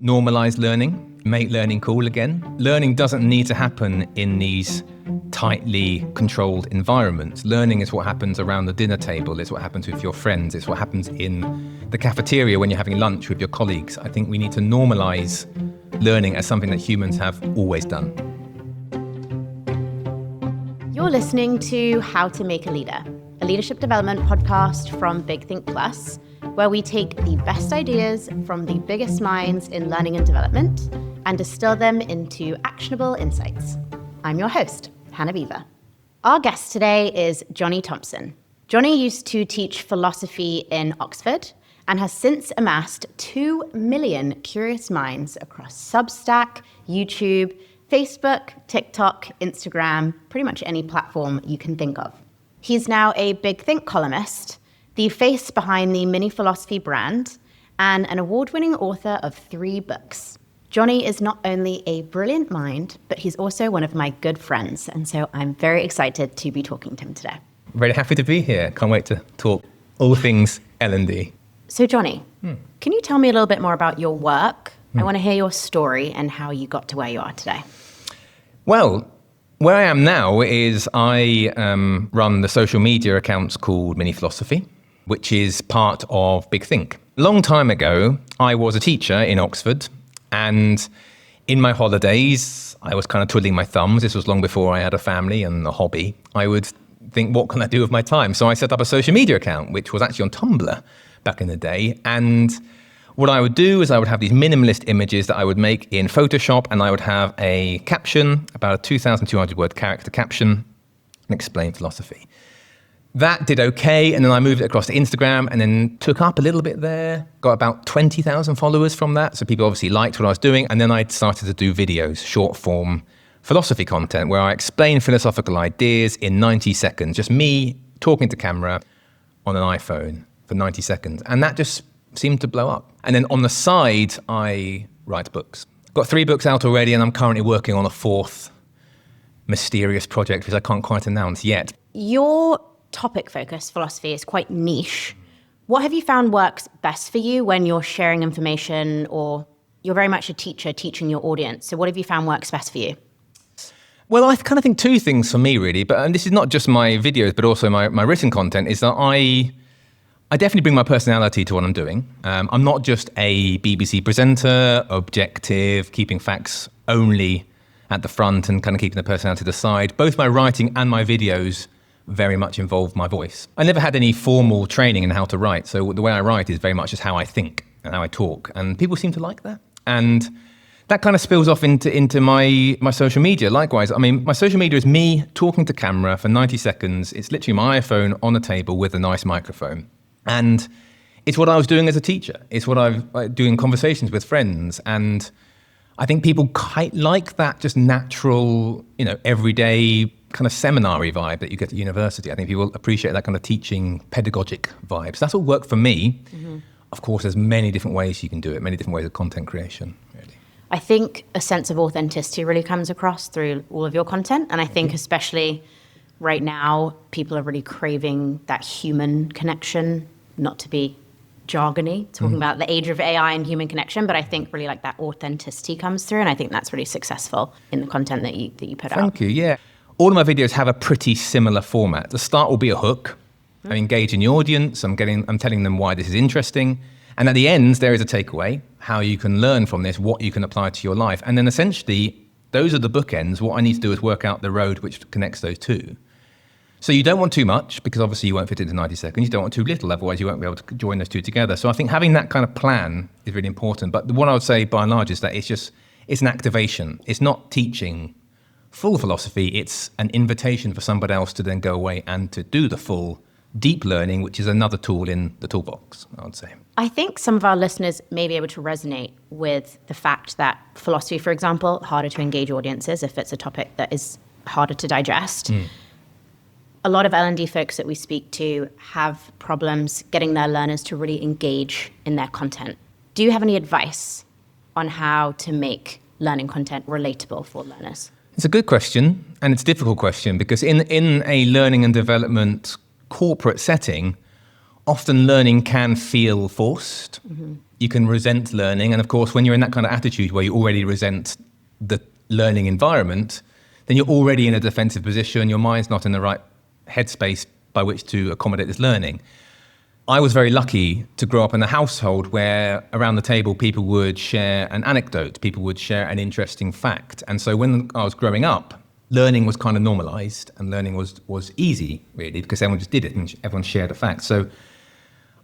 Normalize learning, make learning cool again. Learning doesn't need to happen in these tightly controlled environments. Learning is what happens around the dinner table, it's what happens with your friends, it's what happens in the cafeteria when you're having lunch with your colleagues. I think we need to normalize learning as something that humans have always done. You're listening to How to Make a Leader, a leadership development podcast from Big Think Plus, where we take the best ideas from the biggest minds in learning and development and distill them into actionable insights. I'm your host, Hannah Beaver. Our guest today is Jonny Thomson. Jonny used to teach philosophy in Oxford and has since amassed 2 million curious minds across Substack, YouTube, Facebook, TikTok, Instagram, pretty much any platform you can think of. He's now a Big Think columnist, the face behind the Mini Philosophy brand, and an award-winning author of 3 books. Jonny is not only a brilliant mind, but he's also one of my good friends, and so I'm very excited to be talking to him today. Very happy to be here. Can't wait to talk all things L&D. So Jonny, can you tell me a little bit more about your work? I want to hear your story and how you got to where you are today. Well, where I am now is I run the social media accounts called Mini Philosophy, which is part of Big Think. A long time ago, I was a teacher in Oxford, and in my holidays, I was kind of twiddling my thumbs. This was long before I had a family and a hobby. I would think, what can I do with my time? So I set up a social media account, which was actually on Tumblr back in the day. And what I would do is I would have these minimalist images that I would make in Photoshop, and I would have a caption, about a 2,200 word character caption, and explain philosophy. That did okay, and then I moved it across to Instagram and then took up a little bit there, got about 20,000 followers from that. So people obviously liked what I was doing. And then I started to do videos, short form philosophy content, where I explain philosophical ideas in 90 seconds, just me talking to camera on an iPhone for 90 seconds. And that just seemed to blow up. And then on the side, I write books. I've got 3 books out already, and I'm currently working on a 4th mysterious project, which I can't quite announce yet. Your topic focus, philosophy, is quite niche. What have you found works best for you when you're sharing information, or you're very much a teacher teaching your audience? So what have you found works best for you? Well, I kind of think 2 things for me, really. But this is not just my videos, but also my written content, is that I definitely bring my personality to what I'm doing. I'm not just a BBC presenter, objective, keeping facts only at the front and kind of keeping the personality to the side. Both my writing and my videos very much involve my voice. I never had any formal training in how to write, so the way I write is very much just how I think and how I talk, and people seem to like that. And that kind of spills off into my social media. Likewise, I mean, my social media is me talking to camera for 90 seconds. It's literally my iPhone on the table with a nice microphone. And it's what I was doing as a teacher. It's what I'm doing conversations with friends. And I think people quite like that just natural, everyday kind of seminary vibe that you get at university. I think people appreciate that kind of teaching pedagogic vibe. So that's what worked for me. Mm-hmm. Of course, there's many different ways you can do it, many different ways of content creation, really. I think a sense of authenticity really comes across through all of your content. And I think especially right now, people are really craving that human connection, not to be jargony, talking about the age of AI and human connection, but I think really like that authenticity comes through. And I think that's really successful in the content that you put out. Thank you, yeah. All of my videos have a pretty similar format. The start will be a hook. I'm engaging the audience. I'm telling them why this is interesting. And at the end, there is a takeaway, how you can learn from this, what you can apply to your life. And then essentially, those are the bookends. What I need to do is work out the road which connects those 2. So you don't want too much, because obviously you won't fit into 90 seconds. You don't want too little, otherwise you won't be able to join those 2 together. So I think having that kind of plan is really important. But what I would say by and large is that it's an activation. It's not teaching full philosophy. It's an invitation for somebody else to then go away and to do the full deep learning, which is another tool in the toolbox, I would say. I think some of our listeners may be able to resonate with the fact that philosophy, for example, harder to engage audiences if it's a topic that is harder to digest. A lot of L&D folks that we speak to have problems getting their learners to really engage in their content. Do you have any advice on how to make learning content relatable for learners? It's a good question, and it's a difficult question, because in a learning and development corporate setting, often learning can feel forced. you can resent learning. And of course, when you're in that kind of attitude where you already resent the learning environment, then you're already in a defensive position. Your mind's not in the right headspace by which to accommodate this learning. I was very lucky to grow up in a household where around the table people would share an anecdote, people would share an interesting fact. And so when I was growing up, learning was kind of normalized and learning was easy, really, because everyone just did it and everyone shared a fact. So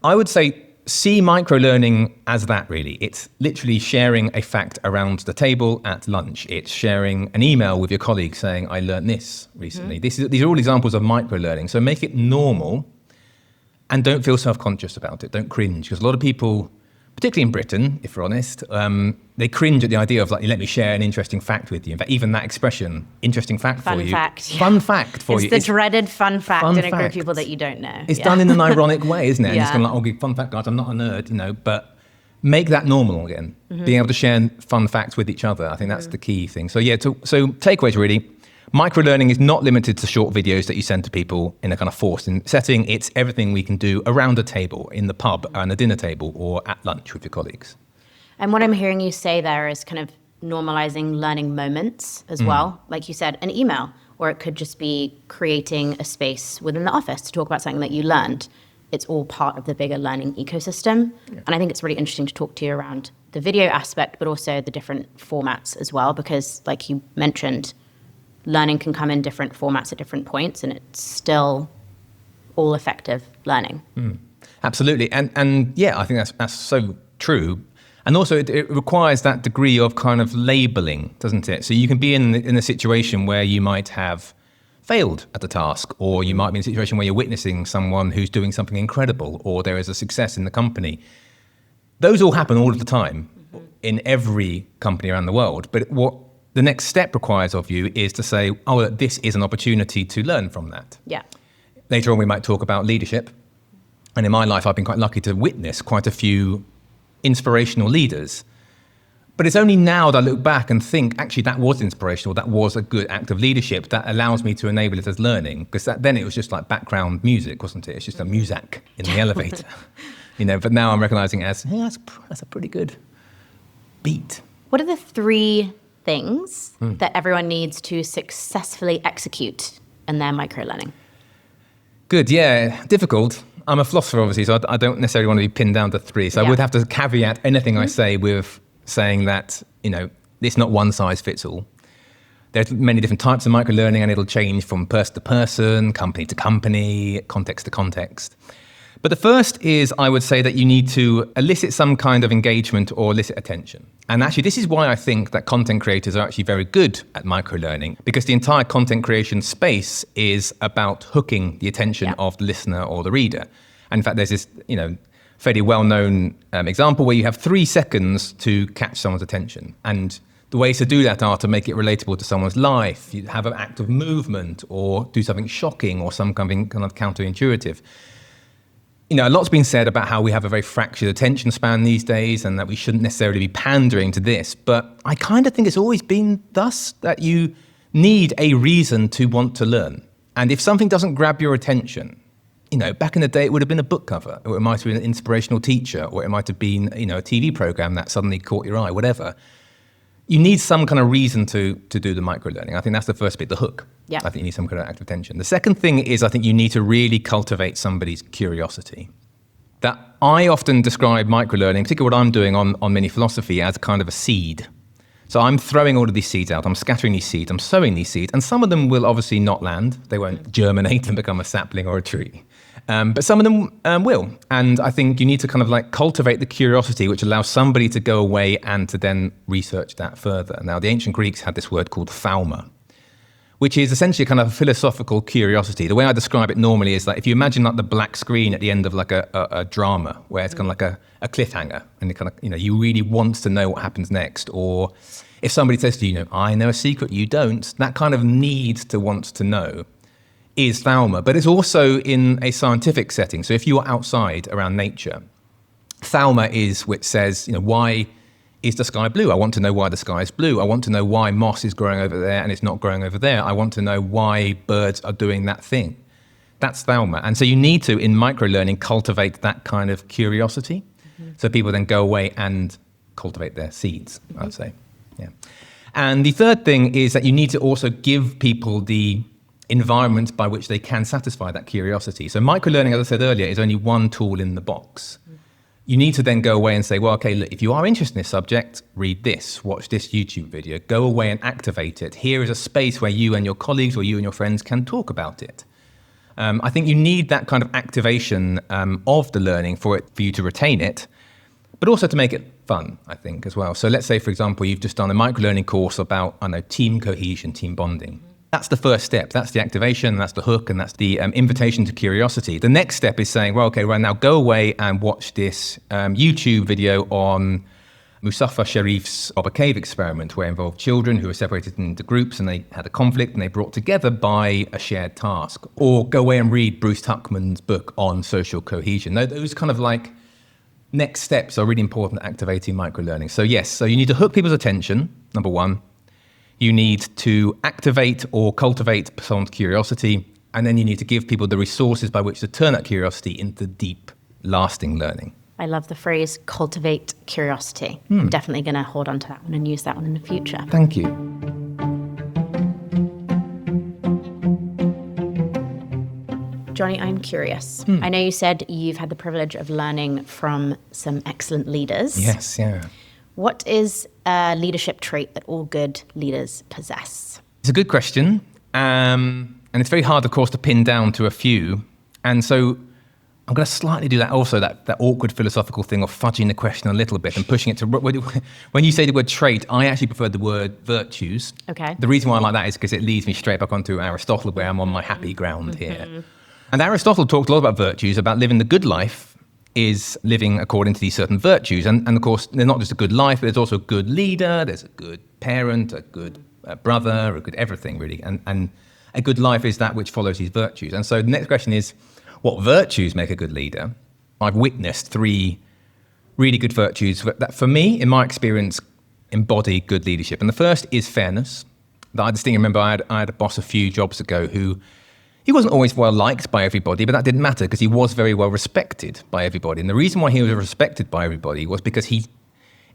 I would say see microlearning as that, really. It's literally sharing a fact around the table at lunch. It's sharing an email with your colleague saying, I learned this recently. Mm-hmm. These are all examples of microlearning. So make it normal and don't feel self-conscious about it. Don't cringe, because a lot of people, particularly in Britain, if we're honest, they cringe at the idea of like, let me share an interesting fact with you. In fact, even that expression, interesting fact for you. Fun fact for you. It's the dreaded fun fact in a group of people that you don't know. It's done in an ironic way, isn't it? And Yeah. it's kind of like, okay, fun fact, guys, I'm not a nerd, but make that normal again. Being able to share fun facts with each other. I think that's the key thing. So so takeaways really. Microlearning is not limited to short videos that you send to people in a kind of forced setting. It's everything we can do around a table, in the pub, and a dinner table, or at lunch with your colleagues. And what I'm hearing you say there is kind of normalizing learning moments as well. Like you said, an email, or it could just be creating a space within the office to talk about something that you learned. It's all part of the bigger learning ecosystem. Yeah. And I think it's really interesting to talk to you around the video aspect, but also the different formats as well, because like you mentioned, learning can come in different formats at different points, and it's still all effective learning. Absolutely. And yeah, I think that's so true. And also it requires that degree of kind of labeling, doesn't it? So you can be in a situation where you might have failed at the task, or you might be in a situation where you're witnessing someone who's doing something incredible, or there is a success in the company. Those all happen all of the time in every company around the world. But what the next step requires of you is to say, oh, this is an opportunity to learn from that. Yeah. Later on, we might talk about leadership. And in my life, I've been quite lucky to witness quite a few inspirational leaders. But it's only now that I look back and think, actually, that was inspirational. That was a good act of leadership that allows me to enable it as learning. Because then it was just like background music, wasn't it? It's just a muzak in the elevator. But now I'm recognizing it as, hey, that's a pretty good beat. What are the 3 things that everyone needs to successfully execute in their microlearning? Good, yeah. Difficult. I'm a philosopher, obviously, so I don't necessarily want to be pinned down to 3. So I would have to caveat anything I say with saying that, it's not one size fits all. There's many different types of microlearning, and it'll change from person to person, company to company, context to context. But the first is, I would say, that you need to elicit some kind of engagement or elicit attention. And actually, this is why I think that content creators are actually very good at microlearning, because the entire content creation space is about hooking the attention of the listener or the reader. And in fact, there's this, fairly well-known example where you have 3 seconds to catch someone's attention. And the ways to do that are to make it relatable to someone's life. You have an act of movement, or do something shocking, or some kind of counterintuitive. A lot's been said about how we have a very fractured attention span these days, and that we shouldn't necessarily be pandering to this. But I kind of think it's always been thus, that you need a reason to want to learn. And if something doesn't grab your attention, back in the day, it would have been a book cover, or it might have been an inspirational teacher, or it might have been, a TV program that suddenly caught your eye, whatever. You need some kind of reason to do the microlearning. I think that's the first bit, the hook. Yeah. I think you need some kind of active attention. The second thing is, I think you need to really cultivate somebody's curiosity. That I often describe microlearning, particularly what I'm doing on mini philosophy, as kind of a seed. So I'm throwing all of these seeds out, I'm scattering these seeds, I'm sowing these seeds, and some of them will obviously not land. They won't germinate and become a sapling or a tree. But some of them will. And I think you need to kind of like cultivate the curiosity, which allows somebody to go away and to then research that further. Now, the ancient Greeks had this word called thauma, which is essentially a kind of philosophical curiosity. The way I describe it normally is like, if you imagine like the black screen at the end of like a drama, where it's kind of like a cliffhanger, and it kind of, you really want to know what happens next. Or if somebody says to you, I know a secret you don't, that kind of need to want to know is thauma. But it's also in a scientific setting. So if you are outside around nature, thauma is which says, why is the sky blue? I want to know why the sky is blue. I want to know why moss is growing over there and it's not growing over there. I want to know why birds are doing that thing. That's thauma. And so you need to, in microlearning, cultivate that kind of curiosity. So people then go away and cultivate their seeds, I'd say. Yeah. And the third thing is that you need to also give people the environment by which they can satisfy that curiosity. So microlearning, as I said earlier, is only one tool in the box. You need to then go away and say, well, okay, look, if you are interested in this subject, read this, watch this YouTube video, go away and activate it. Here is a space where you and your colleagues or you and your friends can talk about it. I think you need that kind of activation of the learning for you to retain it, but also to make it fun, I think, as well. So let's say, for example, you've just done a microlearning course about, team cohesion, team bonding. That's the first step. That's the activation, that's the hook, and that's the invitation to curiosity. The next step is saying, well, okay, right now go away and watch this YouTube video on Mustafa Sharif's Robber Cave experiment, where it involved children who were separated into groups and they had a conflict and they brought together by a shared task. Or go away and read Bruce Tuckman's book on social cohesion. Those kind of like next steps are really important at activating microlearning. So yes, so you need to hook people's attention, number one. You need to activate or cultivate someone's curiosity, and then you need to give people the resources by which to turn that curiosity into deep, lasting learning. I love the phrase cultivate curiosity. I'm definitely going to hold on to that one and use that one in the future. Thank you. Jonny, I'm curious. I know you said you've had the privilege of learning from some excellent leaders. Yes, yeah. What is a leadership trait that all good leaders possess? It's a good question. And it's very hard, of course, to pin down to a few. And so I'm going to slightly do that also, that awkward philosophical thing of fudging the question a little bit and pushing it to... When you say the word trait, I actually prefer the word virtues. Okay. The reason why I like that is because it leads me straight back onto Aristotle, where I'm on my happy ground here. And Aristotle talked a lot about virtues, about living the good life is living according to these certain virtues. And of course, they're not just a good life, but there's also a good leader, there's a good parent, a good brother, a good everything, really. And a good life is that which follows these virtues. And so the next question is, what virtues make a good leader? I've witnessed 3 really good virtues that, for me, in my experience, embody good leadership. And the first is fairness. I distinctly remember I had a boss a few jobs ago who... He wasn't always well liked by everybody, but that didn't matter because he was very well respected by everybody. And the reason why he was respected by everybody was because he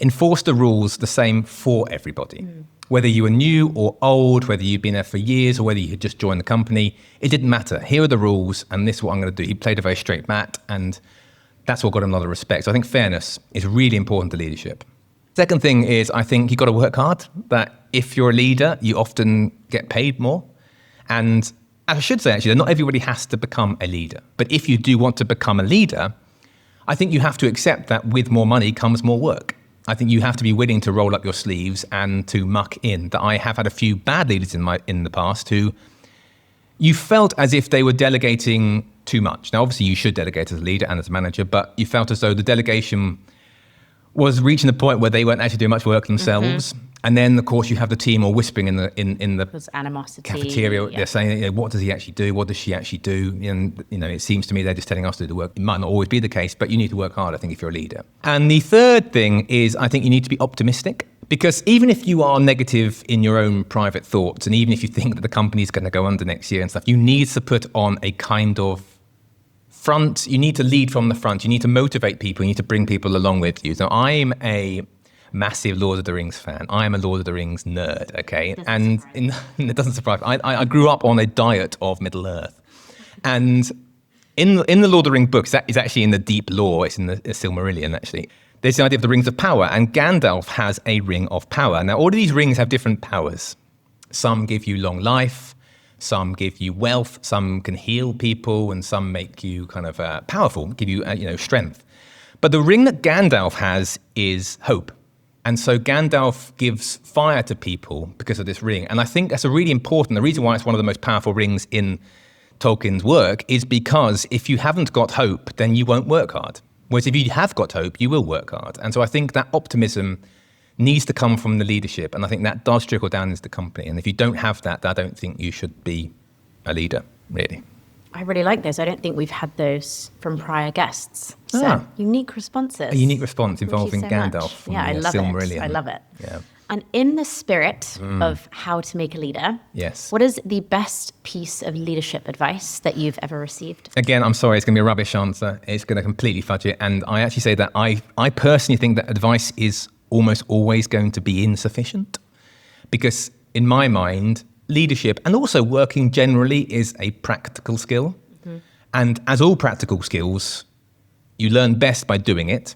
enforced the rules the same for everybody. Whether you were new or old, whether you'd been there for years or whether you had just joined the company, it didn't matter. Here are the rules and this is what I'm going to do. He played a very straight bat and that's what got him a lot of respect. So I think fairness is really important to leadership. Second thing is I think you've got to work hard. That if you're a leader, you often get paid more. And I should say, actually, that not everybody has to become a leader. But if you do want to become a leader, I think you have to accept that with more money comes more work. I think you have to be willing to roll up your sleeves and to muck in. That I have had a few bad leaders in the past who you felt as if they were delegating too much. Now, obviously, you should delegate as a leader and as a manager, but you felt as though the delegation was reaching the point where they weren't actually doing much work themselves. And then, of course, you have the team all whispering in the There's animosity. Cafeteria. Yeah. They're saying, what does he actually do? What does she actually do? And, it seems to me they're just telling us to do the work. It might not always be the case, but you need to work hard, I think, if you're a leader. And the third thing is I think you need to be optimistic. Because even if you are negative in your own private thoughts, and even if you think that the company's going to go under next year and stuff, you need to put on a kind of front. You need to lead from the front. You need to motivate people. You need to bring people along with you. So I'm a massive Lord of the Rings fan. I am a Lord of the Rings nerd, okay? It doesn't surprise me. I grew up on a diet of Middle-earth. And in the Lord of the Rings books, that is actually in the deep lore, it's in the Silmarillion, actually. There's the idea of the rings of power, and Gandalf has a ring of power. Now, all of these rings have different powers. Some give you long life, some give you wealth, some can heal people, and some make you kind of powerful, give you strength. But the ring that Gandalf has is hope. And so Gandalf gives fire to people because of this ring. And I think that's a really important, the reason why it's one of the most powerful rings in Tolkien's work is because if you haven't got hope, then you won't work hard. Whereas if you have got hope, you will work hard. And so I think that optimism needs to come from the leadership. And I think that does trickle down into the company. And if you don't have that, I don't think you should be a leader, really. I really like those. I don't think we've had those from prior guests. So unique responses. A unique response involving Thank you so Gandalf much. from I the love Silmarillion. it. I love it. Yeah. And in the spirit of how to make a leader, Yes. what is the best piece of leadership advice that you've ever received? Again, I'm sorry, it's going to be a rubbish answer. It's going to completely fudge it. And I actually say that I personally think that advice is almost always going to be insufficient. Because in my mind, leadership and also working generally is a practical skill. Mm-hmm. And as all practical skills, you learn best by doing it.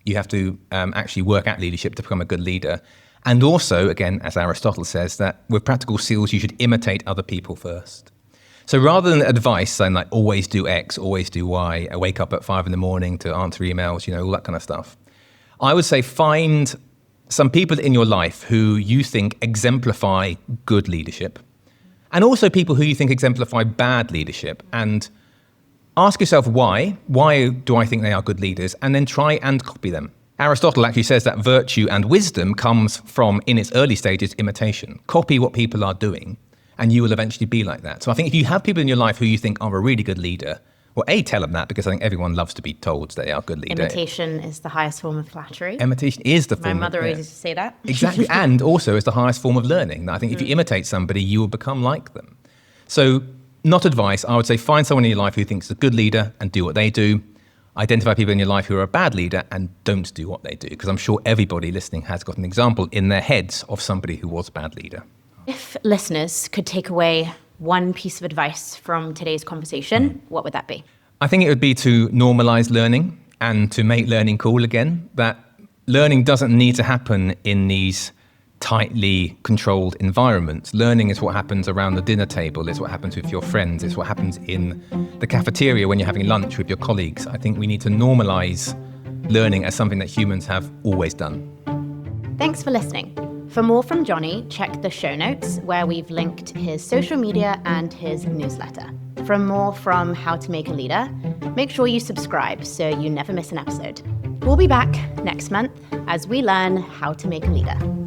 You have to actually work at leadership to become a good leader. And also, again, as Aristotle says, that with practical skills, you should imitate other people first. So rather than advice saying like, always do X, always do Y, wake up at 5 a.m. to answer emails, all that kind of stuff, I would say find some people in your life who you think exemplify good leadership, and also people who you think exemplify bad leadership, and ask yourself why. Why do I think they are good leaders? And then try and copy them. Aristotle actually says that virtue and wisdom comes from, in its early stages, imitation. Copy what people are doing, and you will eventually be like that. So I think if you have people in your life who you think are a really good leader, well, tell them that, because I think everyone loves to be told they are a good leader. Imitation is the highest form of flattery. Imitation is the form. My mother always used to say that. Exactly, and also is the highest form of learning. I think if you imitate somebody, you will become like them. So not advice, I would say find someone in your life who thinks is a good leader and do what they do. Identify people in your life who are a bad leader and don't do what they do, because I'm sure everybody listening has got an example in their heads of somebody who was a bad leader. If listeners could take away one piece of advice from today's conversation, what would that be? I think it would be to normalize learning and to make learning cool again, that learning doesn't need to happen in these tightly controlled environments. Learning is what happens around the dinner table, it's what happens with your friends, it's what happens in the cafeteria when you're having lunch with your colleagues. I think we need to normalize learning as something that humans have always done. Thanks for listening. For more from Jonny, check the show notes where we've linked his social media and his newsletter. For more from How to Make a Leader, make sure you subscribe so you never miss an episode. We'll be back next month as we learn how to make a leader.